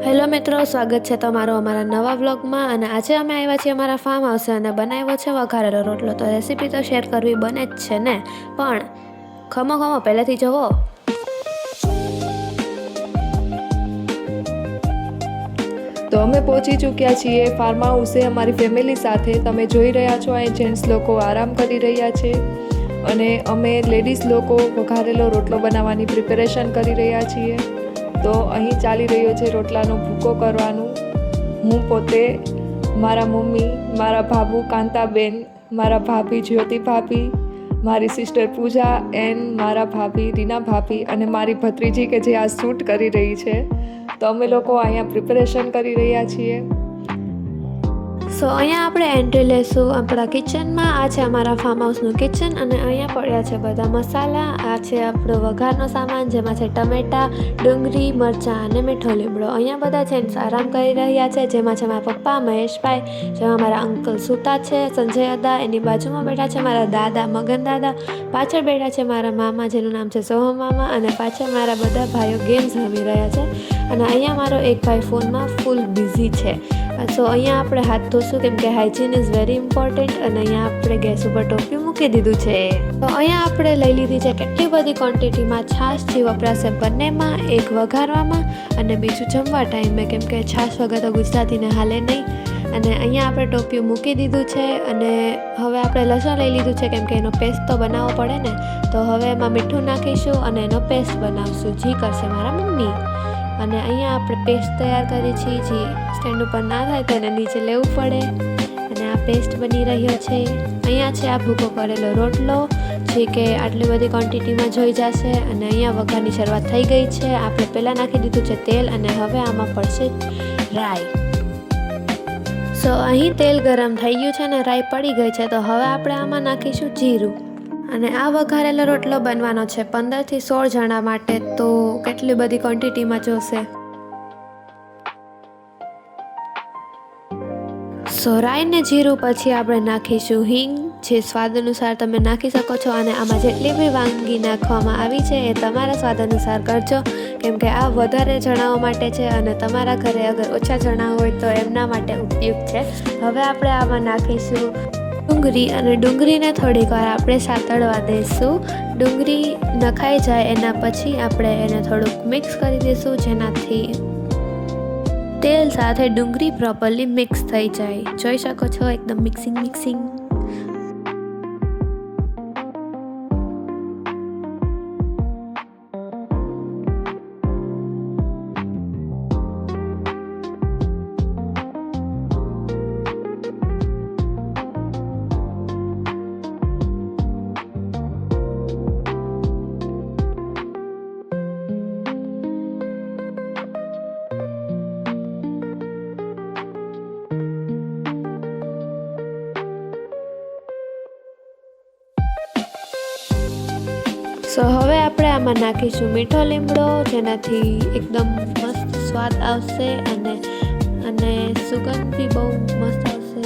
Hello મિત્રો, સ્વાગત છે તમારો અમારા નવા વ્લોગમાં. અને આજે અમે આવ્યા છીએ અમારા ફાર્મ હાઉસે અને બનાવ્યો છે વઘારેલો રોટલો. તો રેસીપી તો શેર કરવી બને જ છે ને, પણ ખમો પહેલેથી જુઓ. તો અમે પહોંચી ચૂક્યા છીએ ફાર્મ હાઉસે અમારી ફેમિલી સાથે. તમે જોઈ રહ્યા છો અહીં જેન્ટ્સ લોકો આરામ કરી રહ્યા છે અને અમે લેડીઝ લોકો વઘારેલો રોટલો બનાવવાની પ્રિપેરેશન કરી રહ્યા છીએ. તો અહીં ચાલી રહ્યો છે રોટલાનો ભૂકો કરવાનું. હું પોતે, મારા મમ્મી, મારા ભાભુ કાંતાબેન, મારા ભાભી જ્યોતિ ભાભી, મારી સિસ્ટર પૂજા એન્ડ મારા ભાભી રીના ભાભી અને મારી ભત્રીજી કે જે આ શૂટ કરી રહી છે. તો અમે લોકો અહીંયા પ્રિપેરેશન કરી રહ્યા છીએ. સો અહીંયા આપણે એન્ટ્રી લેશું આપણા કિચનમાં. આ છે અમારા ફાર્મ હાઉસનું કિચન અને અહીંયા પડ્યા છે બધા મસાલા. આ છે આપણો વઘારનો સામાન, જેમાં છે ટમેટા, ડુંગળી, મરચાં અને મીઠો લીમડો. અહીંયા બધા જેન્ટ્સ આરામ કરી રહ્યા છે, જેમાં છે મારા પપ્પા મહેશભાઈ, જેમાં મારા અંકલ સૂતા છે સંજય અદા, એની બાજુમાં બેઠા છે મારા દાદા મગન દાદા, પાછળ બેઠા છે મારા મામા જેનું નામ છે સોહમ મામા, અને પાછળ મારા બધા ભાઈઓ ગેમ્સ રમી રહ્યા છે. અને અહીંયા મારો એક ભાઈ ફોનમાં ફૂલ બિઝી છે. સો અહીંયા આપણે હાથ ધોશું કેમ કે હાઇજીન ઇઝ વેરી ઇમ્પોર્ટન્ટ. અને અહીંયા આપણે ગેસ ઉપર ટોપી મૂકી દીધું છે. તો અહીંયા આપણે લઈ લીધી છે કેટલી બધી ક્વોન્ટિટીમાં છાશ, જે વપરાશે બંનેમાં, એક વઘારવામાં અને બીજું જમવા ટાઈમે, કેમ કે છાશ વગર તો ગુજરાતીને હાલે નહીં. અને અહીંયા આપણે ટોપિયું મૂકી દીધું છે. અને હવે આપણે લસણ લઈ લીધું છે કેમ કે એનો પેસ્ટ તો બનાવવો પડે ને. તો હવે એમાં મીઠું નાખીશું અને એનો પેસ્ટ બનાવશું, જે કરશે મારા મમ્મી. અને અહીંયા આપણે પેસ્ટ તૈયાર કરી છે, જે સ્ટેન્ડ ઉપર ના થાય તો એને નીચે લેવું પડે. અને આ પેસ્ટ બની રહ્યો છે. અહીંયા છે આ ભૂકો કરેલો રોટલો, જે કે આટલી બધી ક્વોન્ટિટીમાં જોઈ જશે. અને અહીંયા વઘારની શરૂઆત થઈ ગઈ છે. આપણે પહેલાં નાખી દીધું છે તેલ અને હવે આમાં પડશે રાઈ. સો અહીં તેલ ગરમ થઈ ગયું છે અને રાઈ પડી ગઈ છે. તો હવે આપણે આમાં નાખીશું જીરું. અને આ વઘારેલો રોટલો બનવાનો છે 15થી 16 જણા માટે. તો કેટલી બધી ક્વોન્ટિટીમાં જોશે. સો રાઈ ને જીરું પછી આપણે નાખીશું હિંગ, જે સ્વાદ અનુસાર તમે નાખી શકો છો. અને આમાં જેટલી બી વાનગી નાખવામાં આવી છે એ તમારા સ્વાદ અનુસાર કરજો, કેમ કે આ વધારે જણાઓ માટે છે અને તમારા ઘરે અગર ઓછા જણા હોય તો એમના માટે ઉપયુક્ત છે. હવે આપણે આમાં નાખીશું ડુંગળી અને ડુંગળીને થોડીક વાર આપણે સાતળવા દઈશું. ડુંગળી નખાઈ જાય એના પછી આપણે એને થોડુંક મિક્સ કરી દઈશું, જેનાથી તેલ સાથે ડુંગળી પ્રોપરલી મિક્સ થઈ જાય. જોઈ શકો છો એકદમ મિક્સિંગ. સો હવે આપણે આમાં નાખીશું મીઠો લીમડો, જેનાથી એકદમ મસ્ત સ્વાદ આવશે અને સુગંધ બી બહુ મસ્ત આવશે.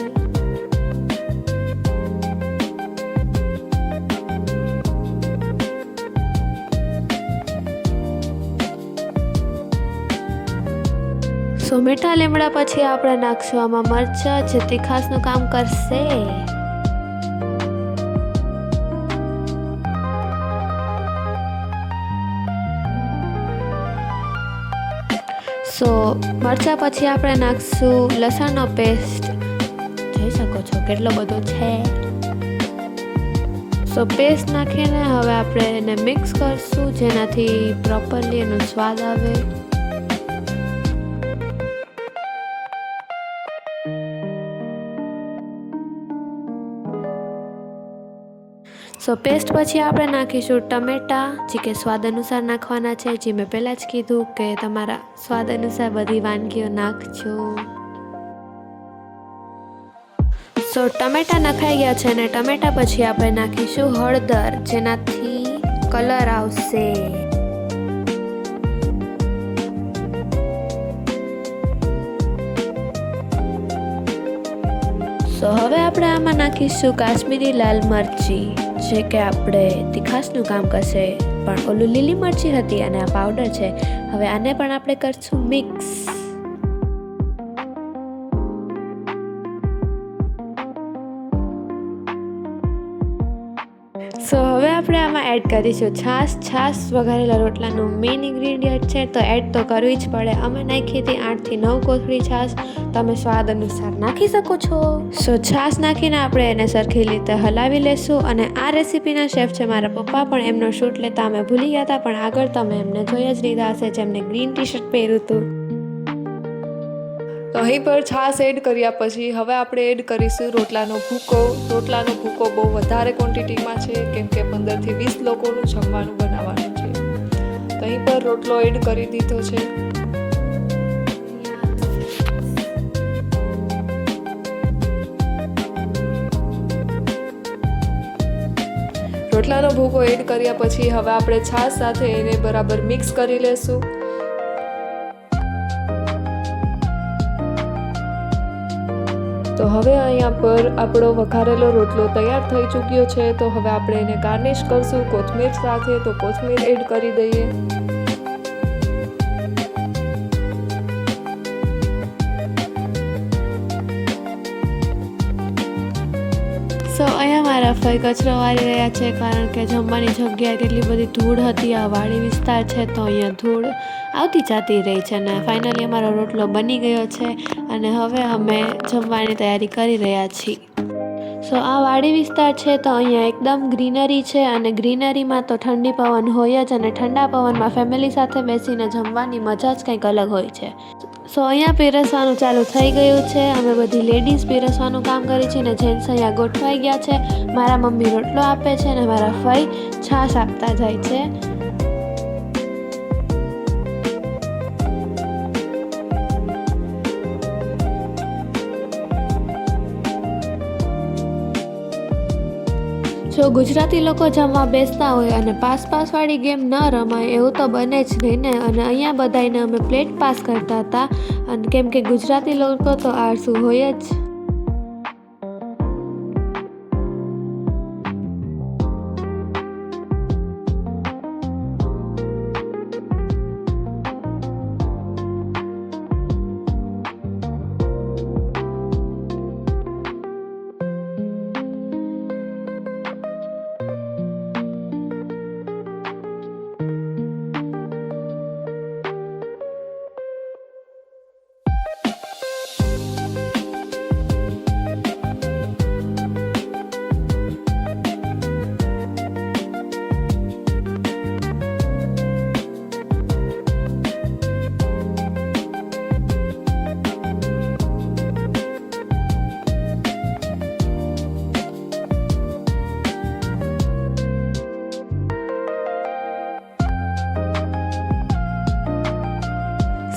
સો મીઠા લીમડા પછી આપણે નાખશું આમાં મરચાં, જે તીખાસનું કામ કરશે. સો મરચાં પછી આપણે નાખશું લસણનો પેસ્ટ. જોઈ શકો છો કેટલો બધો છે. સો પેસ્ટ નાખીને હવે આપણે એને મિક્સ કરશું, જેનાથી પ્રોપરલી એનો સ્વાદ આવે. સો પેસ્ટ પછી આપણે નાખીશું ટમેટા, જે કે સ્વાદ અનુસાર નાખવાના છે, જે મેં પહેલાં જ કીધું કે તમારા સ્વાદ અનુસાર બધી વાનગીઓ નાખજો. સો ટમેટા નખાઈ ગયા છે અને ટમેટા પછી આપણે નાખીશું હળદર, જેનાથી કલર આવશે. સો હવે આપણે આમાં નાખીશું કાશ્મીરી લાલ મરચી, જે કે આપણે તીખાસનું કામ કરશે. પણ ઓલું લીલી મરચી હતી અને આ પાવડર છે. હવે આને પણ આપણે કરશું મિક્સ. આપણે આમાં એડ કરીશું છાશ. છાશ વઘારેલા રોટલાનું મેઇન ઇન્ગ્રીડિયન્ટ છે, તો એડ તો કરવી જ પડે. અમે નાખી હતી 8 થી 9 કોથળી છાશ. તમે સ્વાદ અનુસાર નાખી શકો છો. સો છાશ નાખીને આપણે એને સરખી રીતે હલાવી લેશું. અને આ રેસીપીના શેફ છે મારા પપ્પા, પણ એમનો શૂટ લેતા અમે ભૂલી ગયા હતા, પણ આગળ તમે એમને જોઈ જ લીધા હશે, જેમને ગ્રીન ટી શર્ટ પહેર્યું હતું. તો અહીં પર છાશ એડ કર્યા પછી હવે આપણે એડ કરીશું રોટલાનો ભૂકો. રોટલાનો ભૂકો બહુ વધારે ક્વોન્ટિટીમાં છે, કેમ કે 15 થી 20 લોકોનું જમવાનું બનાવવાનું છે. તો અહીં પર રોટલો એડ કરી દીધો છે. રોટલાનો ભૂકો એડ કર્યા પછી હવે આપણે છાશ સાથે એને બરાબર મિક્સ કરી લેશું. તો હવે અહીંયા પર આપણો વઘારેલો રોટલો તૈયાર થઈ ચૂક્યો છે. તો હવે આપણે એને ગાર્નિશ કરશું કોથમીર સાથે. તો કોથમીર એડ કરી દઈએ. સો અહીંયા મારા ફઈ કચરો વાળી રહ્યા છે, કારણ કે જમવાની જગ્યાએ કેટલી બધી ધૂળ હતી. આ વાડી વિસ્તાર છે, તો અહીંયા ધૂળ આવતી જાતી રહી છે. અને ફાઇનલી અમારો રોટલો બની ગયો છે અને હવે અમે જમવાની તૈયારી કરી રહ્યા છીએ. સો આ વાડી વિસ્તાર છે, તો અહીંયા એકદમ ગ્રીનરી છે, અને ગ્રીનરીમાં તો ઠંડી પવન હોય જ, અને ઠંડા પવનમાં ફેમિલી સાથે બેસીને જમવાની મજા જ કંઈક અલગ હોય છે. સો અહીંયા પીરસવાનું ચાલુ થઈ ગયું છે. અમે બધી લેડીઝ પીરસવાનું કામ કરી છે, અને જેન્ટ્સ અહીંયા ગોઠવાઈ ગયા છે. મારા મમ્મી રોટલો આપે છે અને મારા ફઈ છાશ આપતા જાય છે. જો ગુજરાતી લોકો જમવા બેસતા હોય અને પાસવાળી ગેમ ન રમાય એવું તો બને જ નહીં ને. અને અહીંયા બધાને અમે પ્લેટ પાસ કરતા હતા, અને કેમ કે ગુજરાતી લોકો તો આળસુ હોય જ.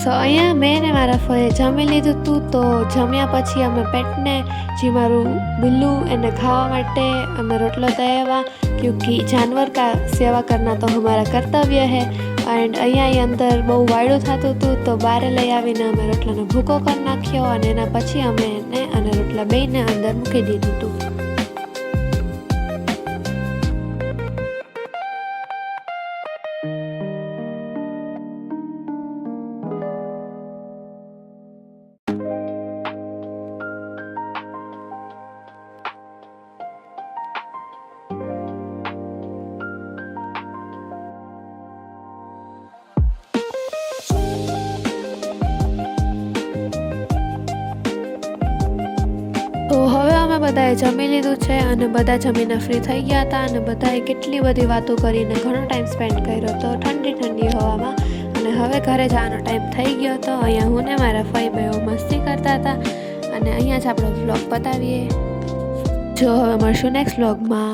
સો અહીંયા મેં ને મારા ફઈએ જમી લીધું હતું. તો જમ્યા પછી અમે પેટને, જે મારું બિલ્લું, એને ખાવા માટે અમે રોટલો તૈયાર, ક્યોંકि જાનવર કા સેવા કરના તો હમારા કર્તવ્ય હૈ. એન્ડ અહીંયા અંદર બહુ વાયડું થતું હતું, તો બારે લઈ આવીને અમે રોટલાનો ભૂકો કરી નાખ્યો, અને એના પછી અમે એને અને રોટલા બેયને અંદર મૂકી દીધું હતું. તો હવે અમે બધાએ જમી લીધું છે, અને બધા જમીને ફ્રી થઈ ગયા હતા, અને બધાએ કેટલી બધી વાતો કરીને ઘણો ટાઈમ સ્પેન્ડ કર્યો હતો ઠંડી હવામાં. અને હવે ઘરે જવાનો ટાઈમ થઈ ગયો હતો. અહીંયા હું ને મારા ફઈ બેઓ મસ્તી કરતા હતા, અને અહીંયા જ આપણો વ્લોગ પતાવીએ. જો હવે મળશું નેક્સ્ટ વ્લોગમાં.